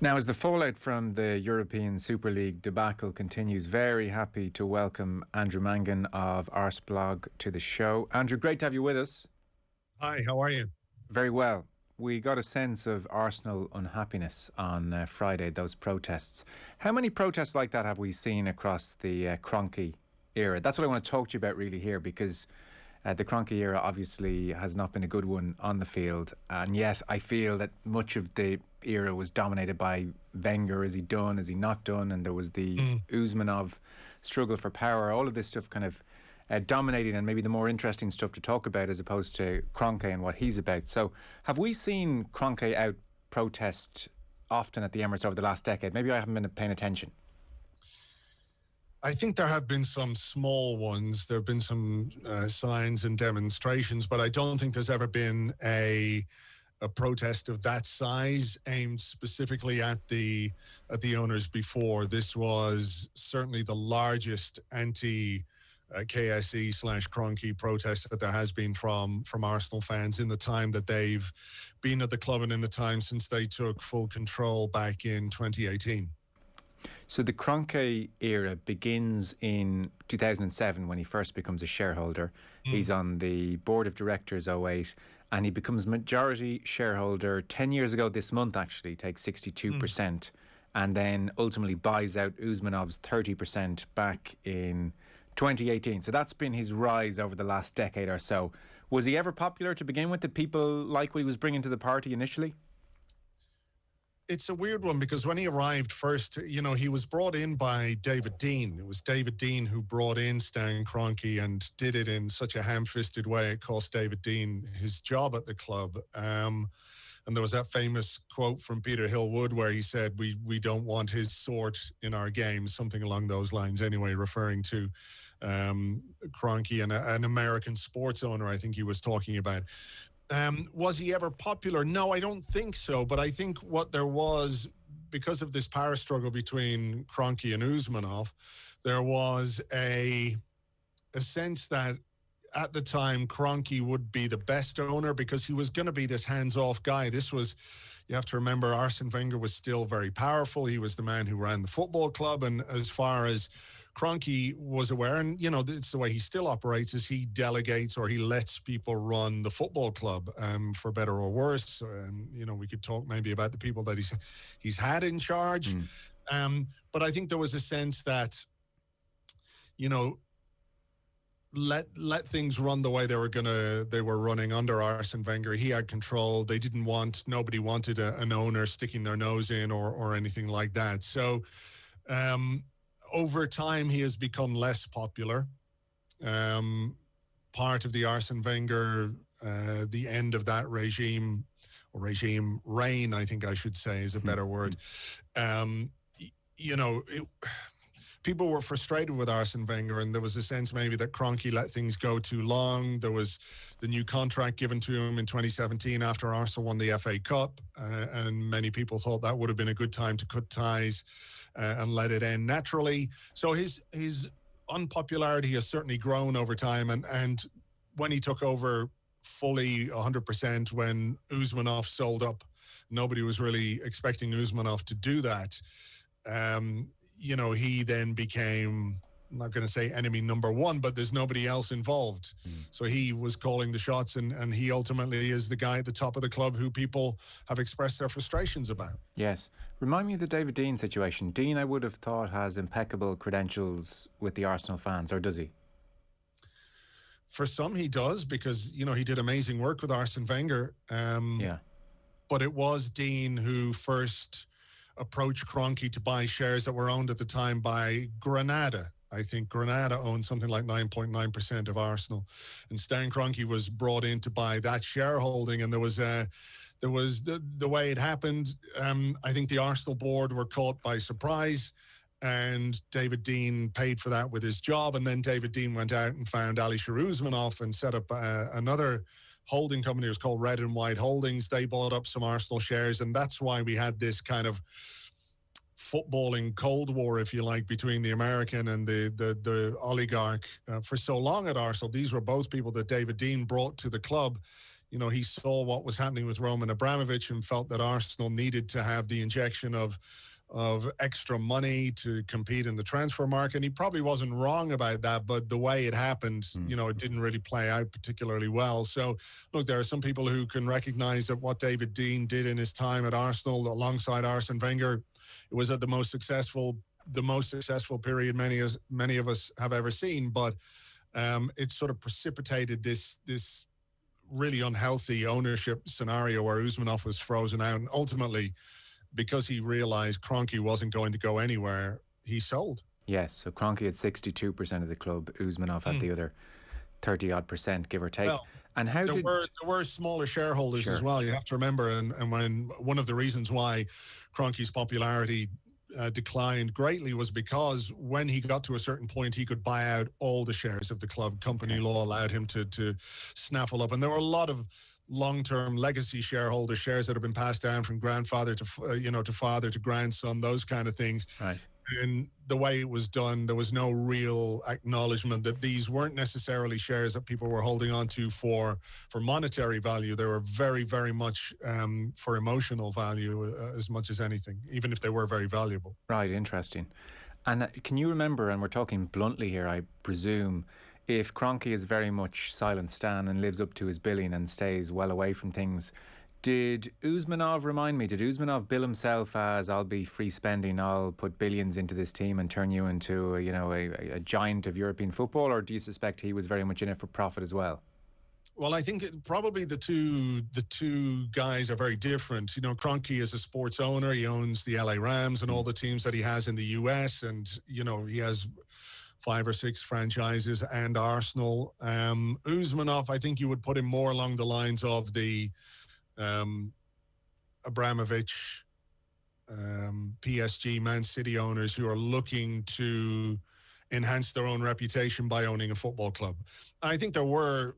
Now, as the fallout from the European Super League debacle continues, very happy to welcome Andrew Mangan of Arseblog to the show. Andrew, great to have you with us. Hi, how are you? Very well. We got a sense of Arsenal unhappiness on Friday, those protests. How many protests like that have we seen across the Kroenke era? That's what I want to talk to you about really here, because the Kroenke era obviously has not been a good one on the field, and yet I feel that much of the era was dominated by Wenger. Is he done? Is he not done? And there was the Usmanov struggle for power. All of this stuff kind of dominating, and maybe the more interesting stuff to talk about as opposed to Kroenke and what he's about. So have we seen Kroenke out protest often at the Emirates over the last decade? Maybe I haven't been paying attention. I think there have been some small ones. There have been some signs and demonstrations, but I don't think there's ever been a protest of that size aimed specifically at the owners before. This was certainly the largest anti-KSE/Kroenke protest that there has been from Arsenal fans in the time that they've been at the club and in the time since they took full control back in 2018. So the Kroenke era begins in 2007 when he first becomes a shareholder. He's on the board of directors 2008, and he becomes majority shareholder 10 years ago this month, actually, takes 62%, and then ultimately buys out Usmanov's 30% back in 2018. So that's been his rise over the last decade or so. Was he ever popular to begin with? Did people like what he was bringing to the party initially? It's a weird one because when he arrived first, he was brought in by David Dein. It was David Dein who brought in Stan Kroenke and did it in such a ham-fisted way. It cost David Dein his job at the club. And there was that famous quote from Peter Hillwood where he said, we don't want his sort in our games, something along those lines anyway, referring to Kroenke and an American sports owner, I think he was talking about. Was he ever popular? No, I don't think so. But I think what there was, because of this power struggle between Kroenke and Usmanov, there was a sense that at the time Kroenke would be the best owner because he was going to be this hands-off guy. This was, you have to remember, Arsene Wenger was still very powerful. He was the man who ran the football club. And as far as Kroenke was aware, and it's the way he still operates, is he delegates or he lets people run the football club, for better or worse. We could talk maybe about the people that he's had in charge. But I think there was a sense that, let things run the way they were running under Arsene Wenger. He had control. Nobody wanted an owner sticking their nose in or anything like that. So, over time, he has become less popular. Part of the Arsene Wenger, the end of that regime reign, I think I should say, is a better word. People were frustrated with Arsene Wenger, and there was a sense maybe that Kroenke let things go too long. There was the new contract given to him in 2017 after Arsenal won the FA Cup, and many people thought that would have been a good time to cut ties and let it end naturally. So his unpopularity has certainly grown over time, and when he took over fully 100%, when Usmanov sold up, nobody was really expecting Usmanov to do that. He then became, I'm not going to say enemy number one, but there's nobody else involved. So he was calling the shots, and he ultimately is the guy at the top of the club who people have expressed their frustrations about. Yes. Remind me of the David Dein situation. Dein, I would have thought, has impeccable credentials with the Arsenal fans, or does he? For some, he does, because, he did amazing work with Arsene Wenger. But it was Dein who first approached Kroenke to buy shares that were owned at the time by Granada. I think Granada owned something like 9.9% of Arsenal, and Stan Kroenke was brought in to buy that shareholding. And there was the way it happened. I think the Arsenal board were caught by surprise, and David Dein paid for that with his job. And then David Dein went out and found Alisher Usmanov and set up another holding company. It was called Red and White Holdings. They bought up some Arsenal shares, and that's why we had this kind of footballing Cold War, if you like, between the American and the oligarch for so long at Arsenal. These were both people that David Dein brought to the club. he saw what was happening with Roman Abramovich and felt that Arsenal needed to have the injection of extra money to compete in the transfer market. And he probably wasn't wrong about that, but the way it happened, it didn't really play out particularly well. So, look, there are some people who can recognize that what David Dein did in his time at Arsenal alongside Arsene Wenger, it was at the most successful period many of us have ever seen. But it sort of precipitated this really unhealthy ownership scenario where Usmanov was frozen out, and ultimately, because he realised Kroenke wasn't going to go anywhere, he sold. Yes, so Kroenke had 62% of the club, Usmanov had the other 30-odd%, give or take. Well, and how there were smaller shareholders as well. You have to remember, and when one of the reasons why Kroenke's popularity declined greatly was because when he got to a certain point, he could buy out all the shares of the club. Company law allowed him to snaffle up, and there were a lot of long-term legacy shareholder shares that have been passed down from grandfather to father to grandson, those kind of things. Right. And the way it was done, there was no real acknowledgement that these weren't necessarily shares that people were holding on to for monetary value. They were very, very much for emotional value as much as anything, even if they were very valuable. Right, interesting. And can you remember, and we're talking bluntly here, I presume, if Kroenke is very much silent Stan and lives up to his billing and stays well away from things, did Usmanov bill himself as, I'll be free spending, I'll put billions into this team and turn you into a giant of European football, or do you suspect he was very much in it for profit as well? Well, I think probably the two guys are very different. Kroenke is a sports owner. He owns the LA Rams and all the teams that he has in the US, and he has 5 or 6 franchises and Arsenal. Usmanov, I think you would put him more along the lines of the Abramovich, PSG, Man City owners who are looking to enhance their own reputation by owning a football club. I think there were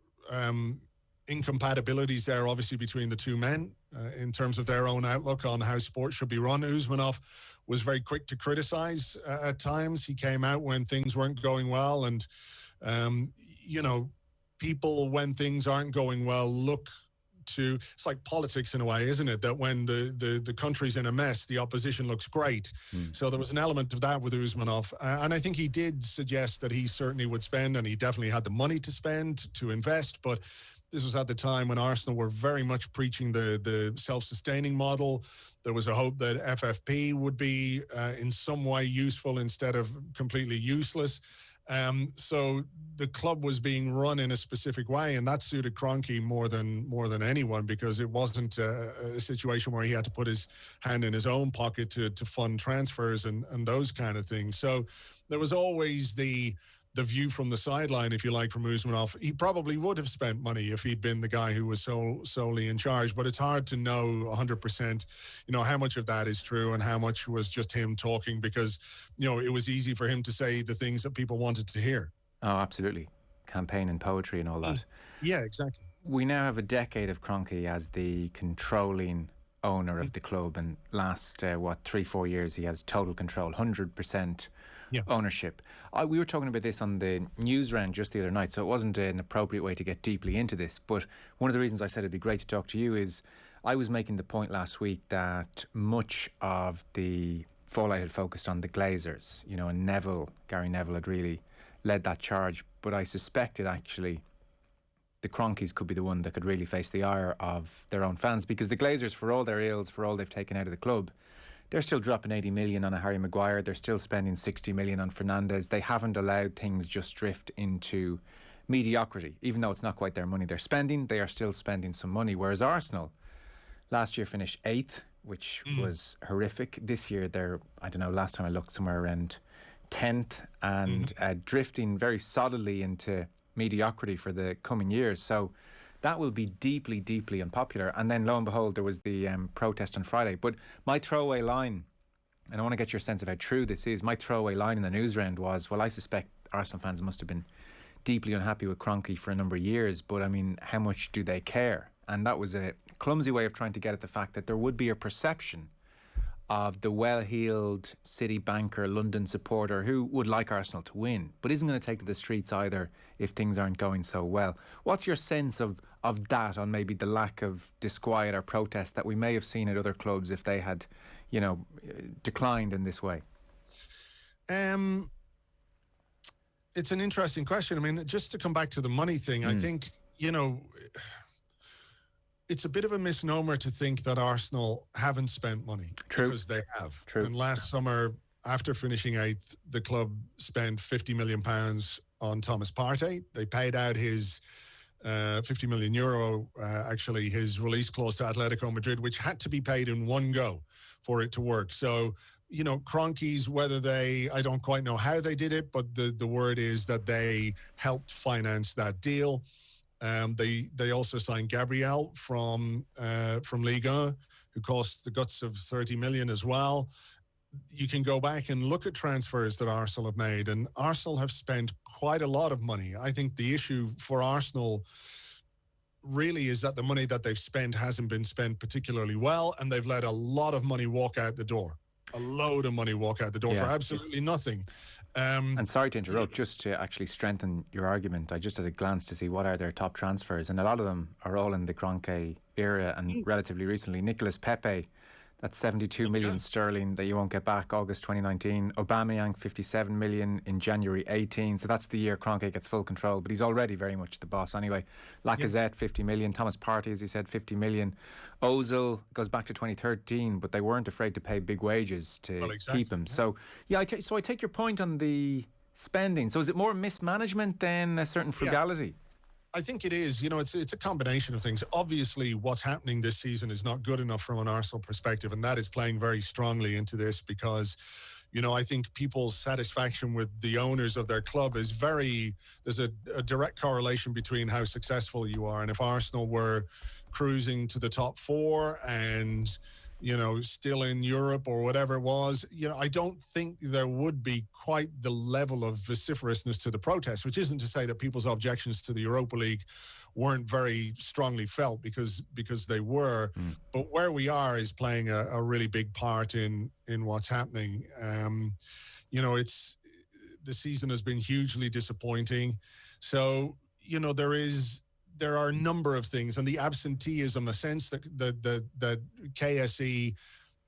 incompatibilities there, obviously, between the two men in terms of their own outlook on how sports should be run. Usmanov was very quick to criticize at times. He came out when things weren't going well, and people, when things aren't going well, look to, it's like politics in a way, isn't it? That when the country's in a mess, the opposition looks great. So there was an element of that with Usmanov. And I think he did suggest that he certainly would spend, and he definitely had the money to spend, to invest. But this was at the time when Arsenal were very much preaching the self-sustaining model. There was a hope that FFP would be in some way useful instead of completely useless. So the club was being run in a specific way, and that suited Kroenke more than anyone, because it wasn't a situation where he had to put his hand in his own pocket to fund transfers and those kind of things. So there was always the view from the sideline, if you like, from Usmanov. He probably would have spent money if he'd been the guy who was solely in charge, but it's hard to know 100%, how much of that is true and how much was just him talking because, it was easy for him to say the things that people wanted to hear. Oh, absolutely. Campaign and poetry and all that. Yeah, exactly. We now have a decade of Kroenke as the controlling owner of the club, and last, 3-4 years, he has total control, 100%. Ownership. We were talking about this on the news round just the other night, so it wasn't an appropriate way to get deeply into this, but one of the reasons I said it'd be great to talk to you is I was making the point last week that much of the fallout had focused on the Glazers, and Gary Neville had really led that charge, but I suspected actually the Kroenkes could be the one that could really face the ire of their own fans, because the Glazers, for all their ills, for all they've taken out of the club, they're still dropping 80 million on a Harry Maguire. They're still spending 60 million on Fernandes. They haven't allowed things just drift into mediocrity. Even though it's not quite their money they're spending, they are still spending some money. Whereas Arsenal, last year finished 8th, which was horrific. This year they're, last time I looked, somewhere around 10th and drifting very solidly into mediocrity for the coming years. So that will be deeply, deeply unpopular. And then, lo and behold, there was the protest on Friday. But my throwaway line, and I want to get your sense of how true this is, my throwaway line in the news round was, well, I suspect Arsenal fans must have been deeply unhappy with Kroenke for a number of years, but I mean, how much do they care? And that was a clumsy way of trying to get at the fact that there would be a perception of the well-heeled City banker, London supporter who would like Arsenal to win, but isn't going to take to the streets either if things aren't going so well. What's your sense of that, on maybe the lack of disquiet or protest that we may have seen at other clubs if they had, declined in this way? It's an interesting question. I mean, just to come back to the money thing, I think, it's a bit of a misnomer to think that Arsenal haven't spent money. True. Because they have. True. And last summer, after finishing 8th, the club spent £50 million on Thomas Partey. They paid out his €50 million, actually, his release clause to Atletico Madrid, which had to be paid in one go for it to work. So, Kroenke's, I don't quite know how they did it, but the word is that they helped finance that deal. They also signed Gabriel from Ligue 1, who cost the guts of 30 million as well. You can go back and look at transfers that Arsenal have made, and Arsenal have spent quite a lot of money. I think the issue for Arsenal really is that the money that they've spent hasn't been spent particularly well, and they've let a lot of money walk out the door. A load of money walk out the door for absolutely nothing. And sorry to interrupt, just to actually strengthen your argument, I just had a glance to see what are their top transfers, and a lot of them are all in the Kroenke era and relatively recently. Nicolas Pepe, that's 72 million sterling that you won't get back, August 2019. Aubameyang, 57 million in January 18. So that's the year Kroenke gets full control, but he's already very much the boss anyway. Lacazette, 50 million. Thomas Partey, as you said, 50 million. Ozil goes back to 2013, but they weren't afraid to pay big wages to keep him. So, I take your point on the spending. So is it more mismanagement than a certain frugality? I think it is. It's a combination of things. Obviously, what's happening this season is not good enough from an Arsenal perspective, and that is playing very strongly into this because, I think people's satisfaction with the owners of their club is there's a direct correlation between how successful you are. And if Arsenal were cruising to the top four and, still in Europe or whatever it was, I don't think there would be quite the level of vociferousness to the protest, which isn't to say that people's objections to the Europa League weren't very strongly felt because they were. But where we are is playing a really big part in what's happening. It's the season has been hugely disappointing. So, there are a number of things, and the absenteeism, a sense that KSE,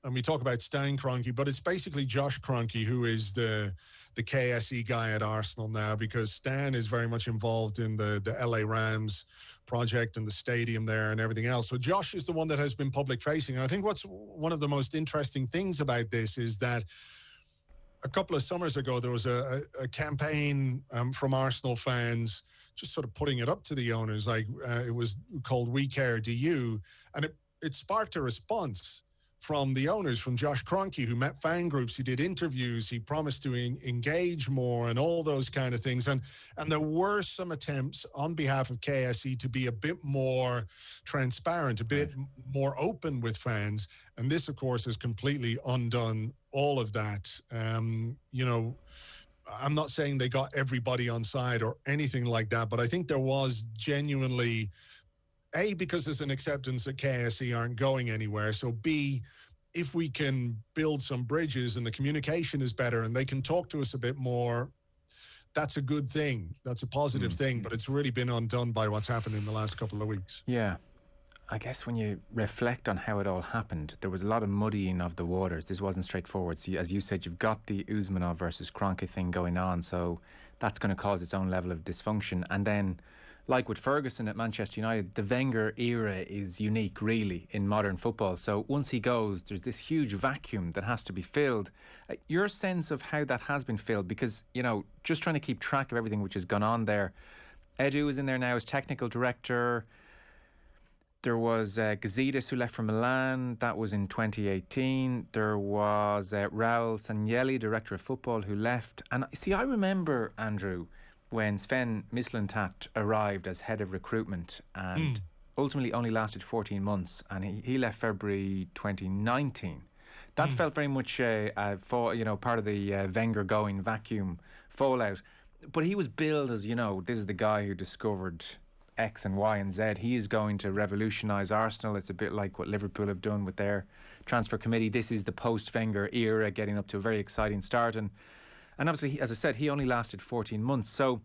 and we talk about Stan Kroenke, but it's basically Josh Kroenke who is the KSE guy at Arsenal now, because Stan is very much involved in the LA Rams project and the stadium there and everything else. So Josh is the one that has been public facing. And I think what's one of the most interesting things about this is that a couple of summers ago, there was a campaign from Arsenal fans just sort of putting it up to the owners, like it was called We Care, Do You? And it sparked a response from the owners, from Josh Kroenke, who met fan groups, he did interviews, he promised to engage more and all those kind of things. And there were some attempts on behalf of KSE to be a bit more transparent, a bit more open with fans. And this, of course, has completely undone all of that. I'm not saying they got everybody on side or anything like that, but I think there was genuinely, A, because there's an acceptance that KSE aren't going anywhere. So B, if we can build some bridges and the communication is better and they can talk to us a bit more, that's a good thing. That's a positive thing, but it's really been undone by what's happened in the last couple of weeks. Yeah. I guess when you reflect on how it all happened, there was a lot of muddying of the waters. This wasn't straightforward. So, as you said, you've got the Usmanov versus Kroenke thing going on, so that's going to cause its own level of dysfunction. And then, like with Ferguson at Manchester United, the Wenger era is unique, really, in modern football. So once he goes, there's this huge vacuum that has to be filled. Your sense of how that has been filled, because, just trying to keep track of everything which has gone on there. Edu is in there now as technical director. There was Gazidis, who left for Milan. That was in 2018. There was Raul Sanelli, director of football, who left. And see, I remember, Andrew, when Sven Mislintat arrived as head of recruitment and ultimately only lasted 14 months. And he left February 2019. That felt very much part of the Wenger going vacuum fallout. But he was billed as, this is the guy who discovered X and Y and Z. He is going to revolutionise Arsenal. It's a bit like what Liverpool have done with their transfer committee. This is the post-Wenger era, getting up to a very exciting start. And obviously, as I said, he only lasted 14 months. So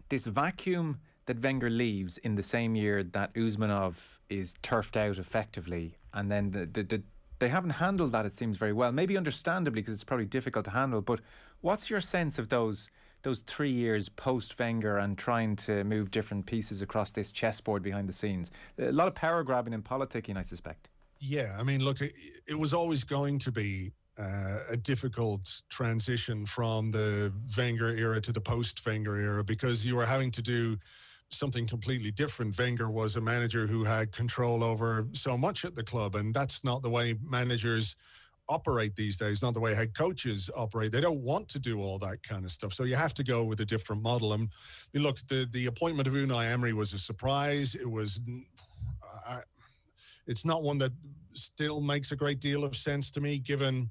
this vacuum that Wenger leaves in the same year that Usmanov is turfed out effectively, and then they haven't handled that, it seems, very well. Maybe understandably, because it's probably difficult to handle. But what's your sense of those 3 years post-Wenger and trying to move different pieces across this chessboard behind the scenes? A lot of power grabbing and politicking, I suspect. Yeah, I mean, look, it was always going to be a difficult transition from the Wenger era to the post-Wenger era, because you were having to do something completely different. Wenger was a manager who had control over so much at the club, and that's not the way managers operate these days, not the way head coaches operate. They don't want to do all that kind of stuff. So you have to go with a different model. And look, the appointment of Unai Emery was a surprise. It was, it's not one that still makes a great deal of sense to me, given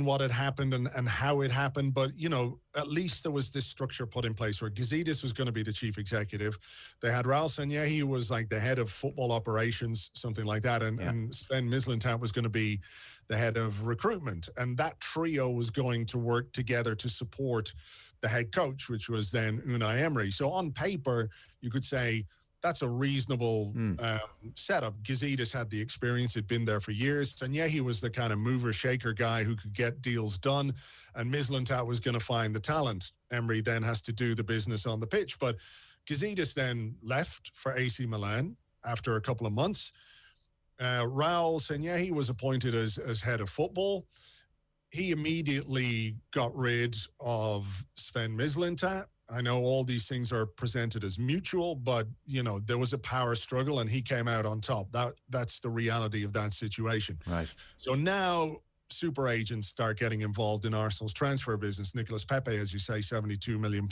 what had happened and how it happened. But, you know, at least there was this structure put in place where Gazidis was going to be the chief executive. They had Raul Sanllehi, who was like the head of football operations, something like that. And Sven Mislintat was going to be the head of recruitment. And that trio was going to work together to support the head coach, which was then Unai Emery. So on paper, you could say, that's a reasonable setup. Gazidis had the experience. He'd been there for years. And yeah, he was the kind of mover shaker guy who could get deals done. And Mislintat was going to find the talent. Emery then has to do the business on the pitch. But Gazidis then left for AC Milan after a couple of months. Raul Sanllehi was appointed as head of football. He immediately got rid of Sven Mislintat. I know all these things are presented as mutual, but, you know, there was a power struggle and he came out on top. That's the reality of that situation. Right. So now super agents start getting involved in Arsenal's transfer business. Nicolas Pepe, as you say, £72 million.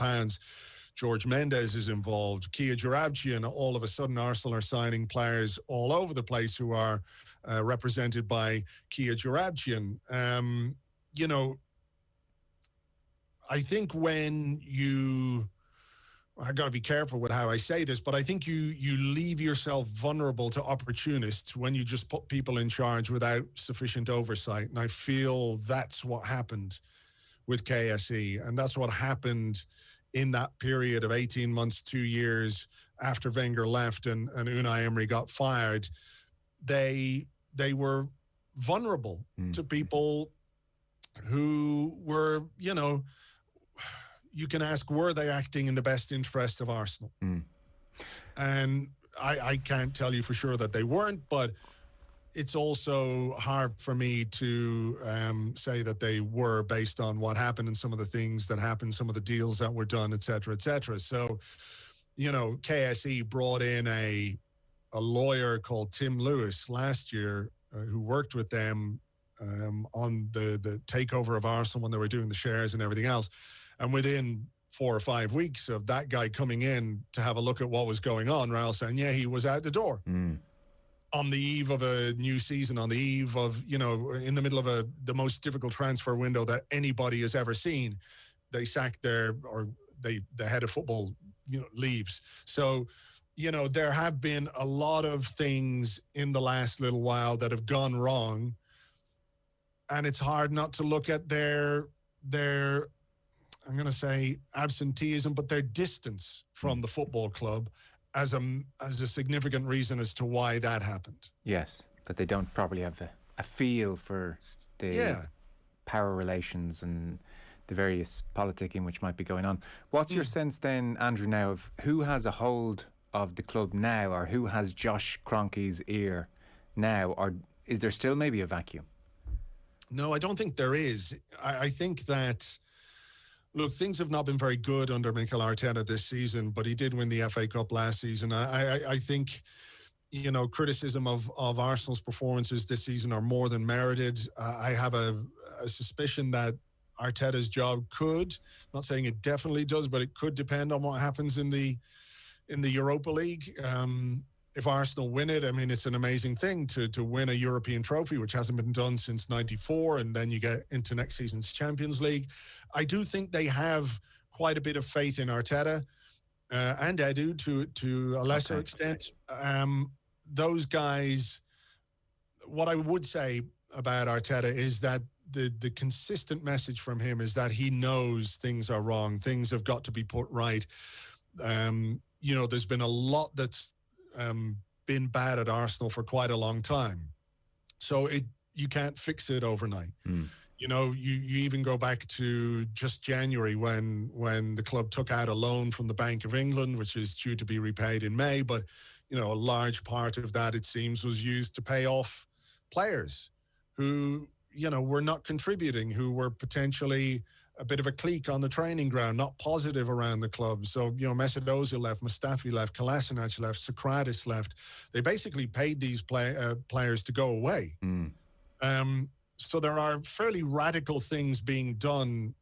George Mendes is involved. Kia Joorabchian. All of a sudden, Arsenal are signing players all over the place who are represented by Kia Joorabchian. You know, I think when I got to be careful with how I say this, but I think you leave yourself vulnerable to opportunists when you just put people in charge without sufficient oversight. And I feel that's what happened with KSE. And that's what happened in that period of 18 months, 2 years after Wenger left and Unai Emery got fired. They were vulnerable to people who were, you know, you can ask, were they acting in the best interest of Arsenal? And I can't tell you for sure that they weren't, but it's also hard for me to say that they were, based on what happened and some of the things that happened, some of the deals that were done, et cetera, et cetera. So, you know, KSE brought in a lawyer called Tim Lewis last year who worked with them on the takeover of Arsenal when they were doing the shares and everything else. And within 4 or 5 weeks of that guy coming in to have a look at what was going on, Raul Sanllehi was out the door. On the eve of a new season, on the eve of, you know, in the middle of the most difficult transfer window that anybody has ever seen, they sacked the head of football, you know, leaves. So, you know, there have been a lot of things in the last little while that have gone wrong. And it's hard not to look at their I'm going to say absenteeism, but their distance from the football club as a significant reason as to why that happened. Yes, that they don't probably have a feel for the power relations and the various politicking which might be going on. What's your sense then, Andrew, now of who has a hold of the club now, or who has Josh Kroenke's ear now, or is there still maybe a vacuum? No, I don't think there is. I think that, look, things have not been very good under Mikel Arteta this season, but he did win the FA Cup last season. I think, you know, criticism of Arsenal's performances this season are more than merited. I have a suspicion that Arteta's job could, I'm not saying it definitely does, but it could depend on what happens in the Europa League. If Arsenal win it, I mean, it's an amazing thing to win a European trophy, which hasn't been done since '94, and then you get into next season's Champions League. I do think they have quite a bit of faith in Arteta and Edu to a lesser extent. Those guys what I would say about Arteta is that the consistent message from him is that he knows things are wrong. Things have got to be put right. There's been a lot that's been bad at Arsenal for quite a long time. So you can't fix it overnight. You even go back to just January when the club took out a loan from the Bank of England, which is due to be repaid in May. But, a large part of that, it seems, was used to pay off players who, were not contributing, who were potentially a bit of a clique on the training ground, not positive around the club. So, Mesut Ozil left, Mustafi left, Kolasinac left, Socrates left. They basically paid these players to go away. So there are fairly radical things being done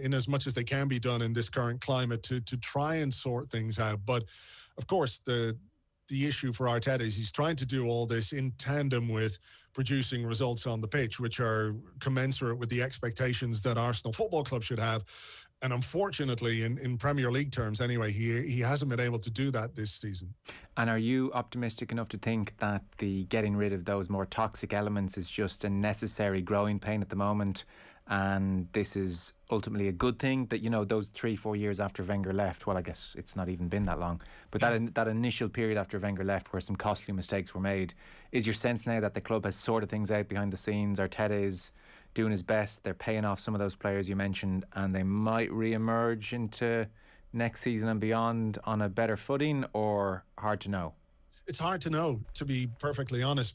in as much as they can be done in this current climate to try and sort things out. But, of course, the issue for Arteta is he's trying to do all this in tandem with producing results on the pitch, which are commensurate with the expectations that Arsenal Football Club should have. And unfortunately, in Premier League terms anyway, he hasn't been able to do that this season. And are you optimistic enough to think that the getting rid of those more toxic elements is just a necessary growing pain at the moment, and this is ultimately a good thing that, those 3-4 years after Wenger left, well, I guess it's not even been that long, but that initial period after Wenger left where some costly mistakes were made, is your sense now that the club has sorted things out behind the scenes? Arteta is doing his best, they're paying off some of those players you mentioned, and they might re-emerge into next season and beyond on a better footing, or hard to know? It's hard to know, to be perfectly honest.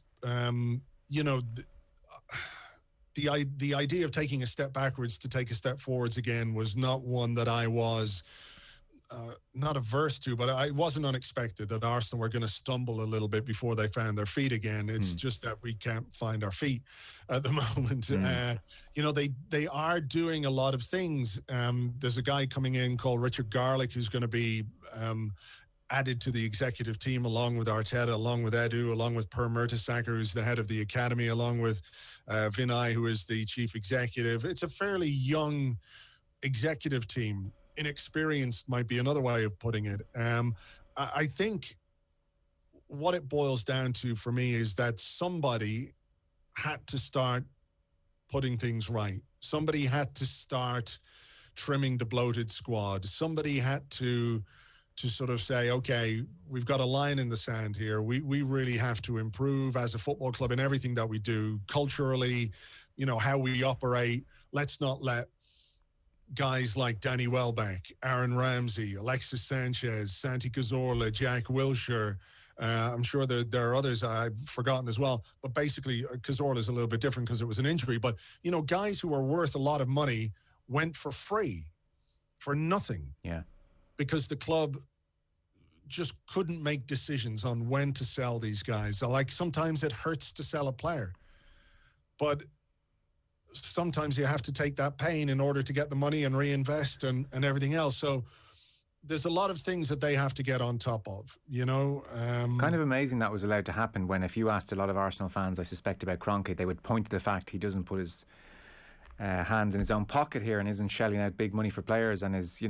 The idea of taking a step backwards to take a step forwards again was not one that I was not averse to, but it wasn't unexpected that Arsenal were going to stumble a little bit before they found their feet again. It's just that we can't find our feet at the moment. They are doing a lot of things. There's a guy coming in called Richard Garlick who's going to be added to the executive team along with Arteta, along with Edu, along with Per Mertesacker, who's the head of the academy, along with Vinay, who is the chief executive. It's a fairly young executive team. Inexperienced might be another way of putting it. I think what it boils down to for me is that somebody had to start putting things right. Somebody had to start trimming the bloated squad. Somebody had to sort of say, okay, we've got a line in the sand here. We really have to improve as a football club in everything that we do, culturally, how we operate. Let's not let guys like Danny Welbeck, Aaron Ramsey, Alexis Sanchez, Santi Cazorla, Jack Wilshere. I'm sure there are others I've forgotten as well. But basically, Cazorla is a little bit different because it was an injury. But, guys who are worth a lot of money went for free, for nothing. Yeah. Because the club just couldn't make decisions on when to sell these guys. Like, sometimes it hurts to sell a player. But sometimes you have to take that pain in order to get the money and reinvest and everything else. So there's a lot of things that they have to get on top of, Kind of amazing that was allowed to happen when, if you asked a lot of Arsenal fans, I suspect, about Kroenke, they would point to the fact he doesn't put his hands in his own pocket here and isn't shelling out big money for players and is,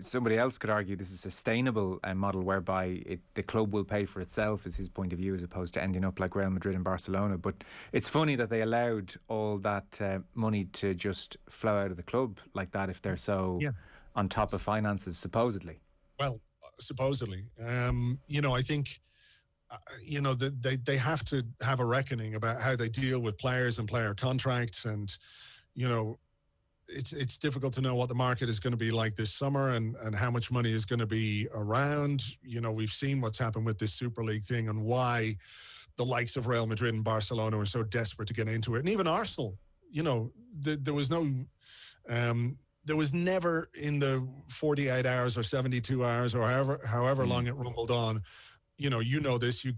somebody else could argue this is a sustainable model whereby the club will pay for itself, is his point of view, as opposed to ending up like Real Madrid and Barcelona. But it's funny that they allowed all that money to just flow out of the club like that if they're so on top of finances, supposedly. Well, supposedly. I think they have to have a reckoning about how they deal with players and player contracts. And, it's difficult to know what the market is going to be like this summer and how much money is going to be around. We've seen what's happened with this Super League thing and why the likes of Real Madrid and Barcelona are so desperate to get into it. And even Arsenal, there was never in the 48 hours or 72 hours or however long it rumbled on. This, you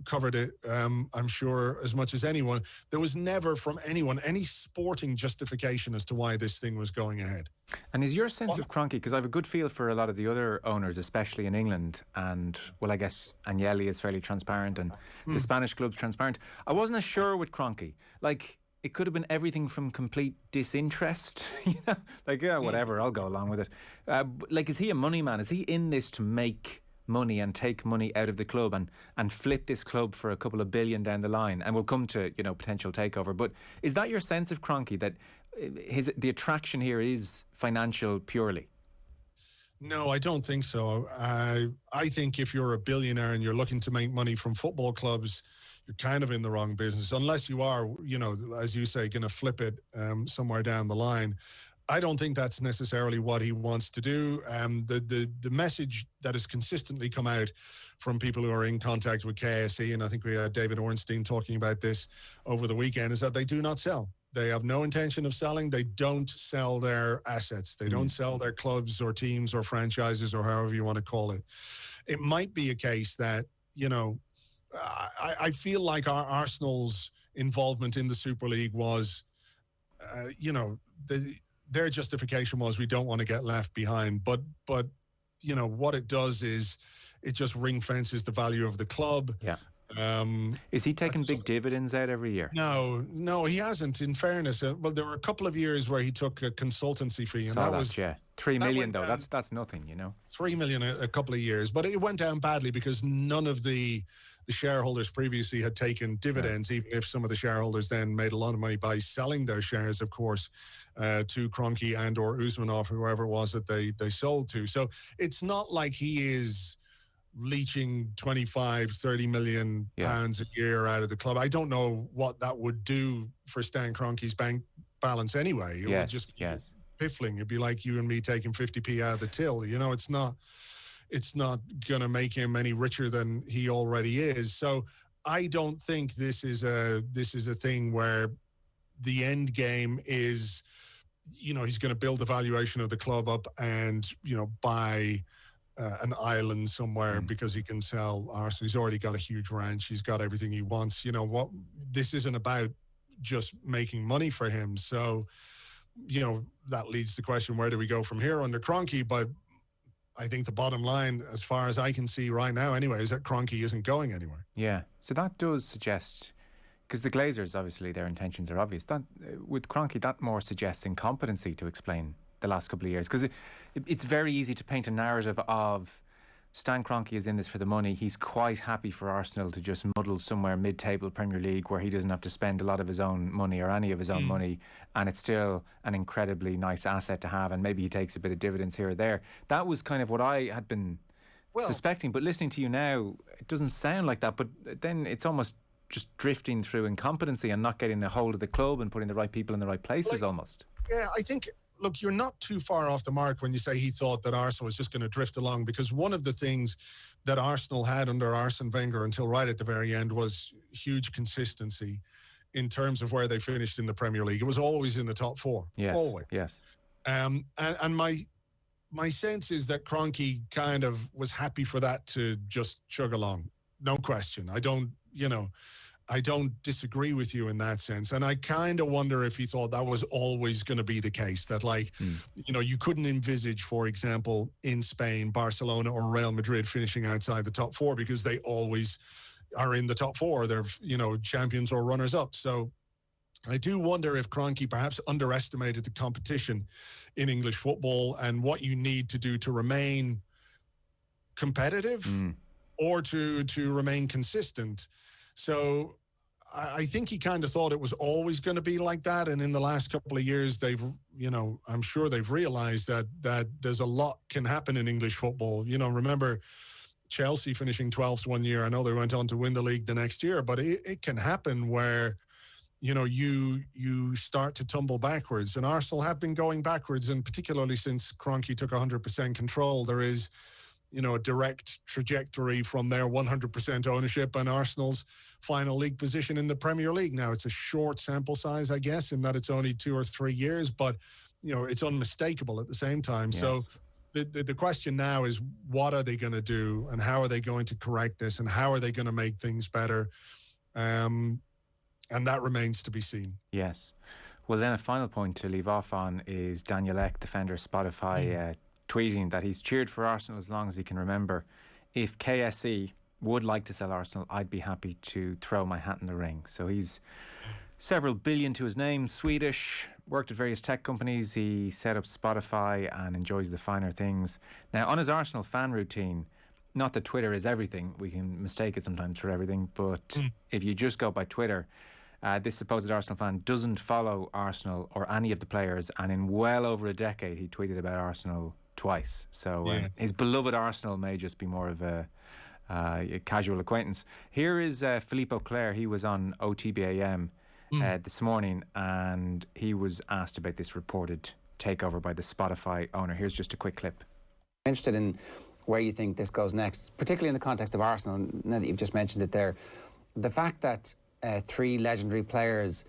covered it, I'm sure, as much as anyone. There was never from anyone any sporting justification as to why this thing was going ahead. And is your sense of Kroenke, because I have a good feel for a lot of the other owners, especially in England, and, well, I guess Agnelli is fairly transparent and the Spanish club's transparent. I wasn't as sure with Kroenke. Like, it could have been everything from complete disinterest, whatever, I'll go along with it. Is he a money man? Is he in this to make money and take money out of the club and flip this club for a couple of billion down the line, and we'll come to, you know, potential takeover. But is that your sense of Kroenke, that the attraction here is financial purely? No, I don't think so. I think if you're a billionaire and you're looking to make money from football clubs, you're kind of in the wrong business, unless you are, you know, as you say, going to flip it somewhere down the line. I don't think that's necessarily what he wants to do. The message that has consistently come out from people who are in contact with KSE, and I think we had David Ornstein talking about this over the weekend, is that they do not sell. They have no intention of selling. They don't sell their assets. They don't sell their clubs or teams or franchises or however you want to call it. It might be a case that, you know, I feel like Arsenal's involvement in the Super League was, you know, their justification was, we don't want to get left behind. But you know, what it does is it just ring fences the value of the club. Yeah. Is he taking big dividends out every year? No, he hasn't. In fairness, well, there were a couple of years where he took a consultancy fee, and that was $3 million though. That's nothing, you know. $3 million a couple of years, but it went down badly because none of the shareholders previously had taken dividends, even if some of the shareholders then made a lot of money by selling their shares, of course, to Kroenke and or Usmanov, whoever it was that they sold to. So it's not like he is leeching 25-30 million pounds a year out of the club. I don't know what that would do for Stan Kroenke's bank balance anyway. It would just be piffling. It'd be like you and me taking 50p out of the till. You know, it's not going to make him any richer than he already is. So I don't think this is a thing where the end game is, you know, he's going to build the valuation of the club up and, you know, buy an island somewhere because he can sell Arsenal. He's already got a huge ranch. He's got everything he wants. You know what? This isn't about just making money for him. So, you know, that leads to the question, where do we go from here under Kroenke? But I think the bottom line, as far as I can see right now anyway, is that Kroenke isn't going anywhere. Yeah. So that does suggest, because the Glazers, obviously, their intentions are obvious. That with Kroenke, that more suggests incompetency to explain the last couple of years, because it's very easy to paint a narrative of Stan Kroenke is in this for the money. He's quite happy for Arsenal to just muddle somewhere mid-table Premier League where he doesn't have to spend a lot of his own money or any of his own money, and it's still an incredibly nice asset to have, and maybe he takes a bit of dividends here or there. That was kind of what I had been suspecting, but listening to you now, it doesn't sound like that. But then it's almost just drifting through incompetency and not getting a hold of the club and putting the right people in the right places almost. Yeah, I think, look, you're not too far off the mark when you say he thought that Arsenal was just going to drift along, because one of the things that Arsenal had under Arsene Wenger until right at the very end was huge consistency in terms of where they finished in the Premier League. It was always in the top four. Yes, always. Yes. And my sense is that Kroenke kind of was happy for that to just chug along. No question. I don't disagree with you in that sense. And I kind of wonder if he thought that was always going to be the case, that you know, you couldn't envisage, for example, in Spain, Barcelona or Real Madrid finishing outside the top four, because they always are in the top four. They're, you know, champions or runners up. So I do wonder if Kroenke perhaps underestimated the competition in English football and what you need to do to remain competitive or to remain consistent. So I think he kind of thought it was always going to be like that. And in the last couple of years, they've, you know, I'm sure they've realized that there's a lot can happen in English football. You know, remember Chelsea finishing 12th one year. I know they went on to win the league the next year, but it can happen where, you know, you start to tumble backwards. And Arsenal have been going backwards, and particularly since Kroenke took 100% control, there is, you know, a direct trajectory from their 100% ownership and Arsenal's final league position in the Premier League. Now, it's a short sample size, I guess, in that it's only 2 or 3 years, but, you know, it's unmistakable at the same time. Yes. So the question now is, what are they going to do, and how are they going to correct this, and how are they going to make things better? And that remains to be seen. Yes. Well, then a final point to leave off on is Daniel Ek, the founder of Spotify, tweeting that he's cheered for Arsenal as long as he can remember. If KSE would like to sell Arsenal, I'd be happy to throw my hat in the ring. So he's several billion to his name, Swedish, worked at various tech companies. He set up Spotify and enjoys the finer things. Now, on his Arsenal fan routine, not that Twitter is everything. We can mistake it sometimes for everything. But if you just go by Twitter, this supposed Arsenal fan doesn't follow Arsenal or any of the players. And in well over a decade, he tweeted about Arsenal twice. So his beloved Arsenal may just be more of a casual acquaintance. Here is Philippe Auclair. He was on OTB AM this morning, and he was asked about this reported takeover by the Spotify owner. Here's just a quick clip. Interested in where you think this goes next, particularly in the context of Arsenal, now that you've just mentioned it there. The fact that 3 legendary players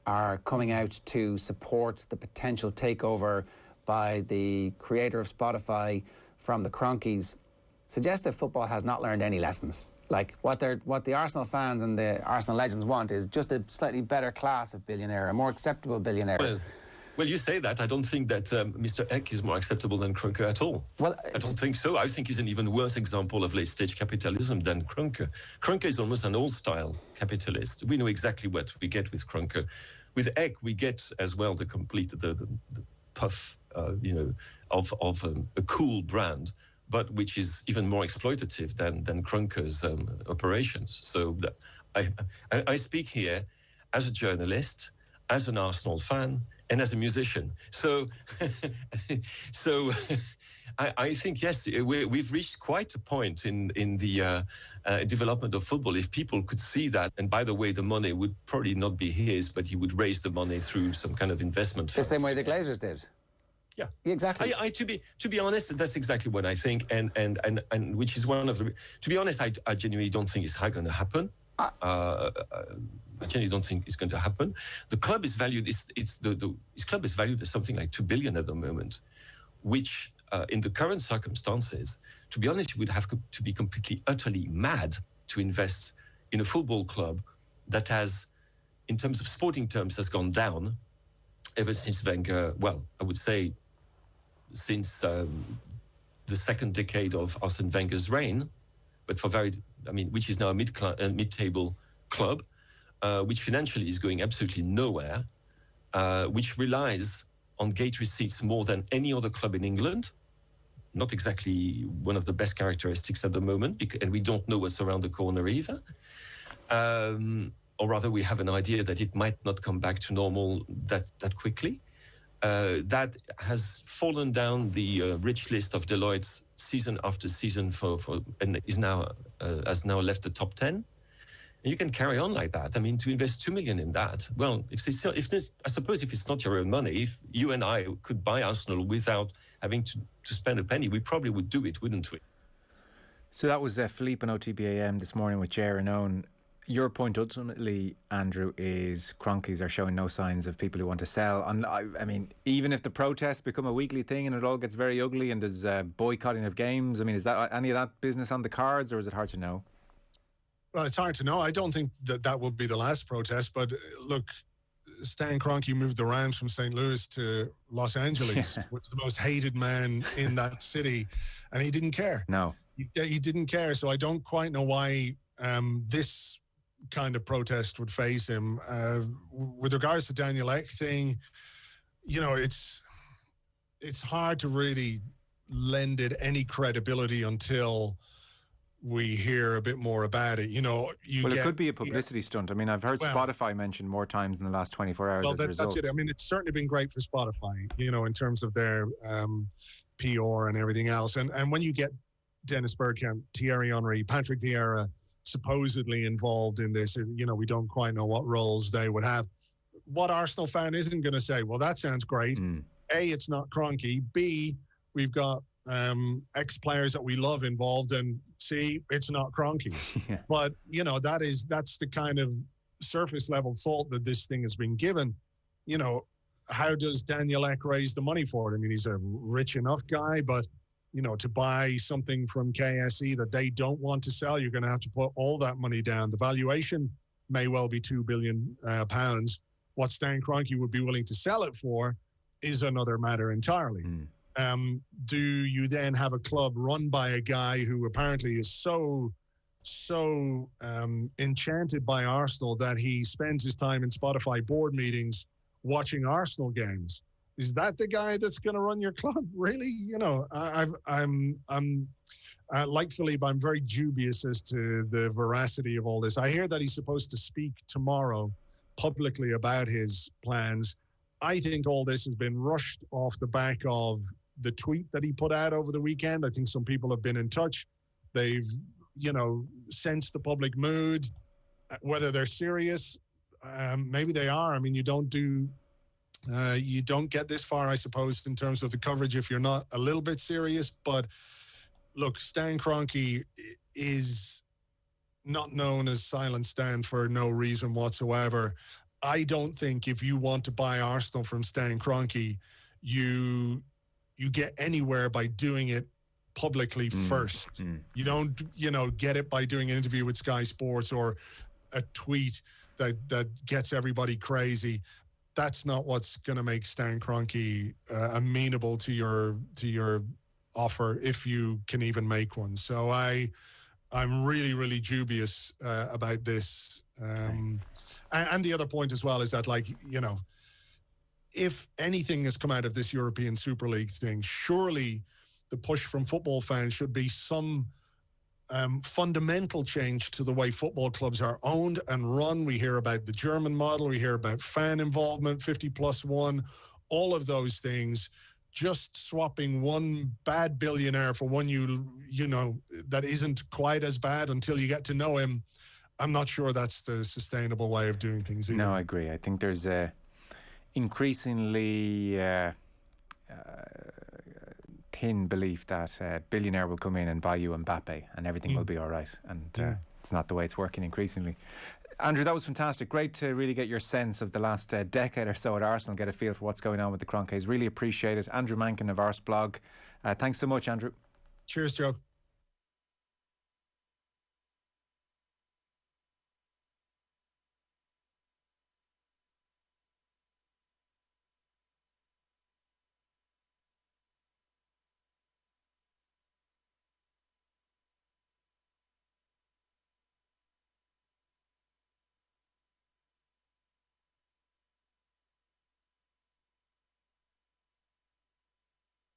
are coming out to support the potential takeover by the creator of Spotify from the Kroenkes suggests that football has not learned any lessons. Like what the Arsenal fans and the Arsenal legends want is just a slightly better class of billionaire, a more acceptable billionaire. Well, you say that. I don't think that Mr. Eck is more acceptable than Kroenke at all. Well, I don't think so. I think he's an even worse example of late-stage capitalism than Kroenke. Kroenke is almost an old-style capitalist. We know exactly what we get with Kroenke. With Eck, we get as well the complete, the puff, of a cool brand, but which is even more exploitative than Kroenke's operations. So I speak here as a journalist, as an Arsenal fan, and as a musician. So, I think, yes, we've reached quite a point in the development of football. If people could see that, and by the way, the money would probably not be his, but he would raise the money through some kind of investment fund. The same way the Glazers did. Yeah, exactly. To be honest, that's exactly what I think, and which is one of the. To be honest, I genuinely don't think it's going to happen. I genuinely don't think it's going to happen. The club is valued. His club is valued at something like 2 billion at the moment, which in the current circumstances, to be honest, you would have to be completely, utterly mad to invest in a football club that has, in terms of sporting terms, has gone down ever since Wenger. Well, I would say since the second decade of Arsene Wenger's reign, but which is now a mid-table club, which financially is going absolutely nowhere, which relies on gate receipts more than any other club in England. Not exactly one of the best characteristics at the moment, and we don't know what's around the corner either. Or rather, we have an idea that it might not come back to normal that quickly. That has fallen down the rich list of Deloitte's season after season and has now left the top 10. And you can carry on like that. I mean, to invest 2 million in that, well, I suppose if it's not your own money, if you and I could buy Arsenal without having to spend a penny, we probably would do it, wouldn't we? So that was Philippe on OTB AM this morning with Ger and Owen. Your point ultimately, Andrew, is Kroenkes are showing no signs of people who want to sell. I mean, even if the protests become a weekly thing and it all gets very ugly and there's boycotting of games, I mean, is that any of that business on the cards, or is it hard to know? Well, it's hard to know. I don't think that would be the last protest. But look, Stan Kroenke moved the Rams from St. Louis to Los Angeles, was the most hated man in that city, and he didn't care. No. He didn't care. So I don't quite know why this kind of protest would face him. With regards to Daniel Ek thing, it's hard to really lend it any credibility until we hear a bit more about it. It could be a publicity stunt. I mean, I've heard Spotify mentioned more times in the last 24 hours as a result. That's it. I mean, it's certainly been great for Spotify, in terms of their PR and everything else. And when you get Dennis Bergkamp, Thierry Henry, Patrick Vieira supposedly involved in this, we don't quite know what roles they would have. What Arsenal fan isn't going to say, well, that sounds great. A, it's not Kroenke. B, we've got ex-players that we love involved, and C, it's not Kroenke. But, that's the kind of surface level thought that this thing has been given. How does Daniel Ek raise the money for it? I mean, he's a rich enough guy, but to buy something from KSE that they don't want to sell, you're going to have to put all that money down. The valuation may well be £2 billion. What Stan Kroenke would be willing to sell it for is another matter entirely. Do you then have a club run by a guy who apparently is so enchanted by Arsenal that he spends his time in Spotify board meetings watching Arsenal games? Is that the guy that's going to run your club? Really? Like Philippe, I'm very dubious as to the veracity of all this. I hear that he's supposed to speak tomorrow publicly about his plans. I think all this has been rushed off the back of the tweet that he put out over the weekend. I think some people have been in touch. They've, sensed the public mood, whether they're serious. Maybe they are. I mean, you don't get this far, I suppose, in terms of the coverage if you're not a little bit serious. But look, Stan Kroenke is not known as Silent Stan for no reason whatsoever. I don't think if you want to buy Arsenal from Stan Kroenke, you get anywhere by doing it publicly first. You don't, get it by doing an interview with Sky Sports or a tweet that gets everybody crazy. That's not what's going to make Stan Kroenke amenable to your offer, if you can even make one. So I'm really, really dubious about this. And the other point as well is that, if anything has come out of this European Super League thing, surely the push from football fans should be some fundamental change to the way football clubs are owned and run. We hear about the German model. We hear about fan involvement, 50+1, all of those things. Just swapping one bad billionaire for one that isn't quite as bad until you get to know him, I'm not sure that's the sustainable way of doing things either. No, I agree. I think there's a increasingly thin belief that a billionaire will come in and buy you Mbappe and everything will be all right. And it's not the way it's working increasingly. Andrew, that was fantastic. Great to really get your sense of the last decade or so at Arsenal, get a feel for what's going on with the Kroenkes. Really appreciate it. Andrew Mangan of Arseblog. Thanks so much, Andrew. Cheers, Joe.